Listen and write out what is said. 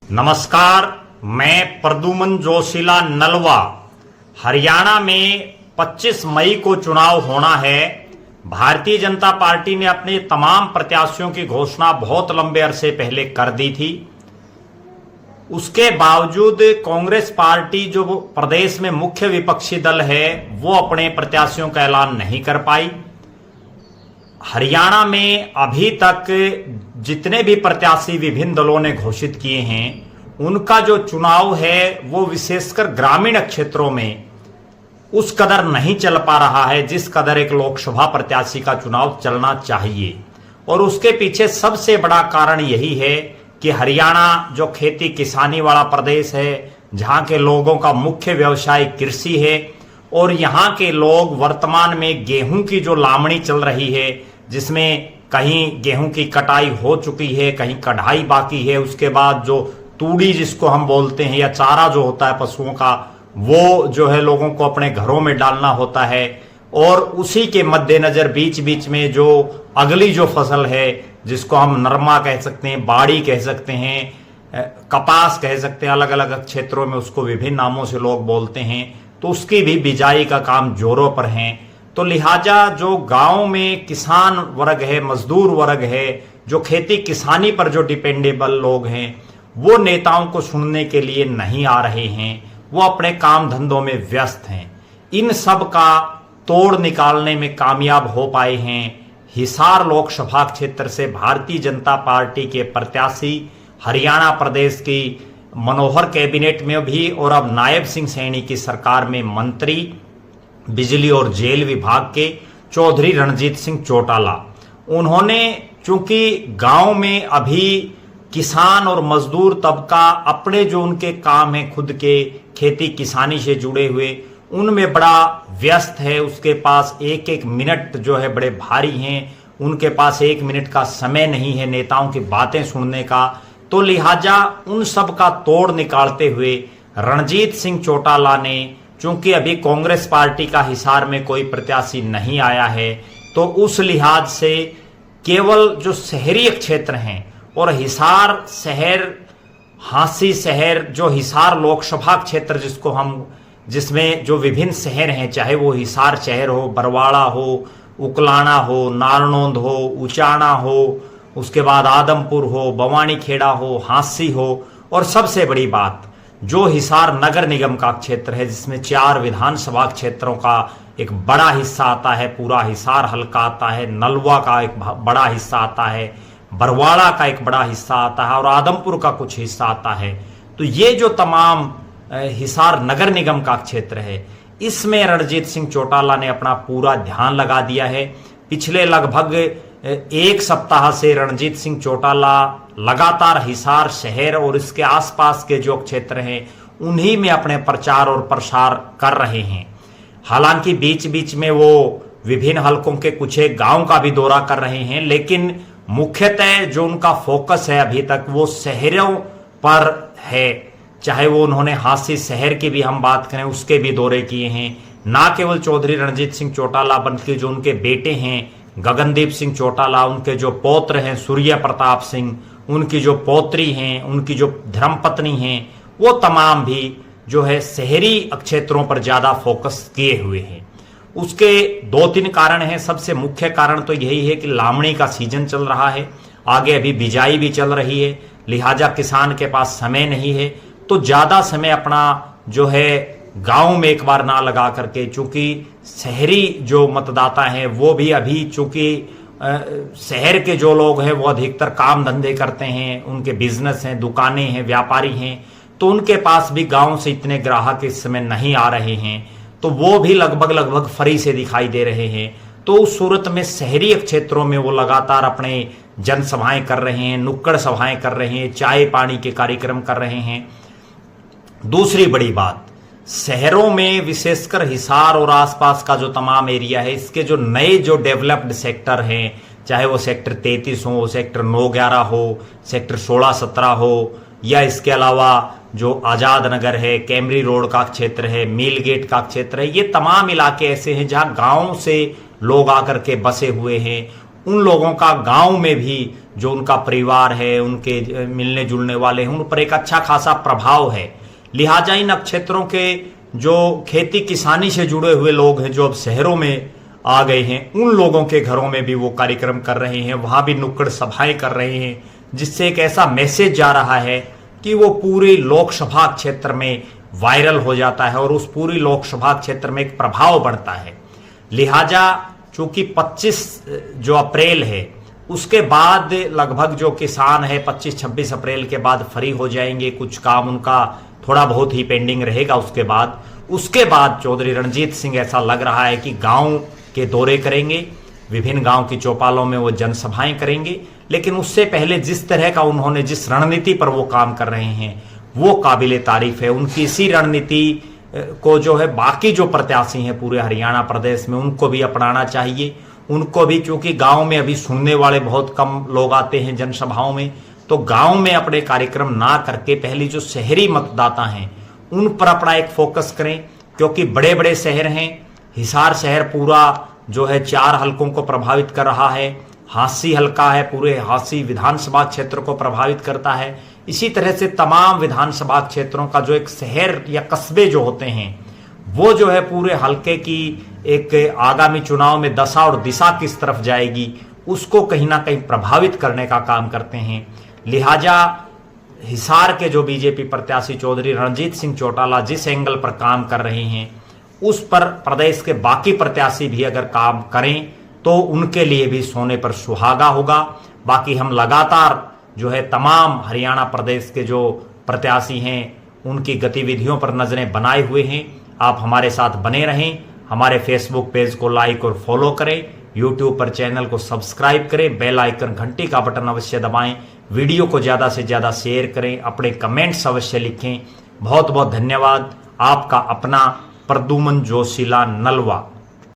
नमस्कार, मैं प्रद्युमन जोशीला नलवा। हरियाणा में 25 मई को चुनाव होना है। भारतीय जनता पार्टी ने अपने तमाम प्रत्याशियों की घोषणा बहुत लंबे अरसे पहले कर दी थी। उसके बावजूद कांग्रेस पार्टी जो प्रदेश में मुख्य विपक्षी दल है वो अपने प्रत्याशियों का ऐलान नहीं कर पाई। हरियाणा में अभी तक जितने भी प्रत्याशी विभिन्न दलों ने घोषित किए हैं उनका जो चुनाव है वो विशेषकर ग्रामीण क्षेत्रों में उस कदर नहीं चल पा रहा है जिस कदर एक लोकसभा प्रत्याशी का चुनाव चलना चाहिए। और उसके पीछे सबसे बड़ा कारण यही है कि हरियाणा जो खेती किसानी वाला प्रदेश है, जहां के लोगों का मुख्य व्यवसाय कृषि है और यहाँ के लोग वर्तमान में गेहूं की जो लामड़ी चल रही है, जिसमें कहीं गेहूं की कटाई हो चुकी है, कहीं कढ़ाई बाकी है, उसके बाद जो तूड़ी जिसको हम बोलते हैं या चारा जो होता है पशुओं का, वो जो है लोगों को अपने घरों में डालना होता है। और उसी के मद्देनजर बीच बीच में जो अगली जो फसल है जिसको हम नरमा कह सकते हैं, बाड़ी कह सकते हैं, कपास कह सकते हैं, अलग अलग क्षेत्रों में उसको विभिन्न नामों से लोग बोलते हैं, तो उसकी भी बिजाई का काम जोरों पर है। तो लिहाजा जो गांव में किसान वर्ग है, मजदूर वर्ग है, जो खेती किसानी पर जो डिपेंडेबल लोग हैं, वो नेताओं को सुनने के लिए नहीं आ रहे हैं, वो अपने काम धंधों में व्यस्त हैं। इन सब का तोड़ निकालने में कामयाब हो पाए हैं हिसार लोकसभा क्षेत्र से भारतीय जनता पार्टी के प्रत्याशी, हरियाणा प्रदेश की मनोहर कैबिनेट में भी और अब नायब सिंह सैनी की सरकार में मंत्री, बिजली और जेल विभाग के चौधरी रणजीत सिंह चौटाला। उन्होंने चूंकि गांव में अभी किसान और मजदूर तबका अपने जो उनके काम हैं खुद के खेती किसानी से जुड़े हुए, उनमें बड़ा व्यस्त है, उसके पास एक एक मिनट जो है बड़े भारी हैं, उनके पास एक मिनट का समय नहीं है नेताओं की बातें सुनने का। तो लिहाजा उन सब का तोड़ निकालते हुए रणजीत सिंह चौटाला ने, चूंकि अभी कांग्रेस पार्टी का हिसार में कोई प्रत्याशी नहीं आया है, तो उस लिहाज से केवल जो शहरी क्षेत्र हैं और हिसार शहर, हांसी शहर, जो हिसार लोकसभा क्षेत्र जिसको हम, जिसमें जो विभिन्न शहर हैं, चाहे वो हिसार शहर हो, बरवाड़ा हो, उकलाना हो, नारनौंद हो, उचाना हो, उसके बाद आदमपुर हो, बवानी खेड़ा हो, हांसी हो, और सबसे बड़ी बात जो हिसार नगर निगम का क्षेत्र है जिसमें 4 विधानसभा क्षेत्रों का एक बड़ा हिस्सा आता है, पूरा हिसार हल्का आता है, नलवा का एक बड़ा हिस्सा आता है, बरवाड़ा का एक बड़ा हिस्सा आता है और आदमपुर का कुछ हिस्सा आता है। तो ये जो तमाम हिसार नगर निगम का क्षेत्र है, इसमें रणजीत सिंह चौटाला ने अपना पूरा ध्यान लगा दिया है। पिछले लगभग एक सप्ताह से रणजीत सिंह चौटाला लगातार हिसार शहर और इसके आसपास के जो क्षेत्र हैं उन्हीं में अपने प्रचार और प्रसार कर रहे हैं। हालांकि बीच बीच में वो विभिन्न हलकों के कुछ एक गांव का भी दौरा कर रहे हैं, लेकिन मुख्यतः जो उनका फोकस है अभी तक वो शहरों पर है। चाहे वो उन्होंने हांसी शहर की भी हम बात करें, उसके भी दौरे किए हैं। ना केवल चौधरी रणजीत सिंह चौटाला बल्कि जो उनके बेटे हैं गगनदीप सिंह चौटाला, उनके जो पौत्र हैं सूर्य प्रताप सिंह, उनकी जो पौत्री हैं, उनकी जो धर्मपत्नी हैं, वो तमाम भी जो है शहरी क्षेत्रों पर ज्यादा फोकस किए हुए हैं। उसके 2-3 कारण हैं। सबसे मुख्य कारण तो यही है कि लामड़ी का सीजन चल रहा है, आगे अभी बिजाई भी चल रही है, लिहाजा किसान के पास समय नहीं है, तो ज्यादा समय अपना जो है गांव में एक बार ना लगा करके, चूंकि शहरी जो मतदाता हैं वो भी अभी, चूंकि शहर के जो लोग हैं वो अधिकतर काम धंधे करते हैं, उनके बिजनेस हैं, दुकानें हैं, व्यापारी हैं, तो उनके पास भी गांव से इतने ग्राहक इस समय नहीं आ रहे हैं, तो वो भी लगभग फ्री से दिखाई दे रहे हैं। तो उस सूरत में शहरी क्षेत्रों में वो लगातार अपने जनसभाएं कर रहे हैं, नुक्कड़ सभाएं कर रहे हैं, चाय पानी के कार्यक्रम कर रहे हैं। दूसरी बड़ी बात, शहरों में विशेषकर हिसार और आसपास का जो तमाम एरिया है, इसके जो नए जो डेवलप्ड सेक्टर हैं, चाहे वो सेक्टर 33 हो, सेक्टर 9-11 हो, सेक्टर 16-17 हो, या इसके अलावा जो आजाद नगर है, कैमरी रोड का क्षेत्र है, मील गेट का क्षेत्र है, ये तमाम इलाके ऐसे हैं जहां गांव से लोग आकर के बसे हुए हैं। उन लोगों का गांव में भी जो उनका परिवार है, उनके मिलने जुलने वाले हैं, उन पर एक अच्छा खासा प्रभाव है। लिहाजा इन नक्षत्रों के जो खेती किसानी से जुड़े हुए लोग हैं, जो अब शहरों में आ गए हैं, उन लोगों के घरों में भी वो कार्यक्रम कर रहे हैं, वहां भी नुक्कड़ सभाएं कर रहे हैं, जिससे एक ऐसा मैसेज जा रहा है कि वो पूरी लोकसभा क्षेत्र में वायरल हो जाता है और उस पूरी लोकसभा क्षेत्र में एक प्रभाव बढ़ता है। लिहाजा चूंकि 25 जो अप्रैल है उसके बाद लगभग जो किसान है 25-26 अप्रैल के बाद फ्री हो जाएंगे, कुछ काम उनका थोड़ा बहुत ही पेंडिंग रहेगा। उसके बाद चौधरी रणजीत सिंह ऐसा लग रहा है कि गांव के दौरे करेंगे, विभिन्न गांव की चौपालों में वो जनसभाएं करेंगे। लेकिन उससे पहले जिस तरह का उन्होंने जिस रणनीति पर वो काम कर रहे हैं वो काबिले तारीफ है। उनकी इसी रणनीति को जो है बाकी जो प्रत्याशी हैं पूरे हरियाणा प्रदेश में उनको भी अपनाना चाहिए। उनको भी, क्योंकि गांव में अभी सुनने वाले बहुत कम लोग आते हैं जनसभाओं में, तो गांव में अपने कार्यक्रम ना करके पहले जो शहरी मतदाता हैं उन पर अपना एक फोकस करें, क्योंकि बड़े बड़े शहर हैं। हिसार शहर पूरा जो है 4 हलकों को प्रभावित कर रहा है, हांसी हलका है पूरे हांसी विधानसभा क्षेत्र को प्रभावित करता है। इसी तरह से तमाम विधानसभा क्षेत्रों का जो एक शहर या कस्बे जो होते हैं वो जो है पूरे हलके की एक आगामी चुनाव में दशा और दिशा किस तरफ जाएगी उसको कहीं ना कहीं प्रभावित करने का काम करते हैं। लिहाजा हिसार के जो बीजेपी प्रत्याशी चौधरी रणजीत सिंह चौटाला जिस एंगल पर काम कर रहे हैं उस पर प्रदेश के बाकी प्रत्याशी भी अगर काम करें तो उनके लिए भी सोने पर सुहागा होगा। बाकी हम लगातार जो है तमाम हरियाणा प्रदेश के जो प्रत्याशी हैं उनकी गतिविधियों पर नजरें बनाए हुए हैं। आप हमारे साथ बने रहें, हमारे फेसबुक पेज को लाइक और फॉलो करें, यूट्यूब पर चैनल को सब्सक्राइब करें, बेल आइकन घंटी का बटन अवश्य दबाएं, वीडियो को ज़्यादा से ज़्यादा शेयर करें, अपने कमेंट्स अवश्य लिखें। बहुत बहुत धन्यवाद। आपका अपना प्रद्युमन जोशीला नलवा।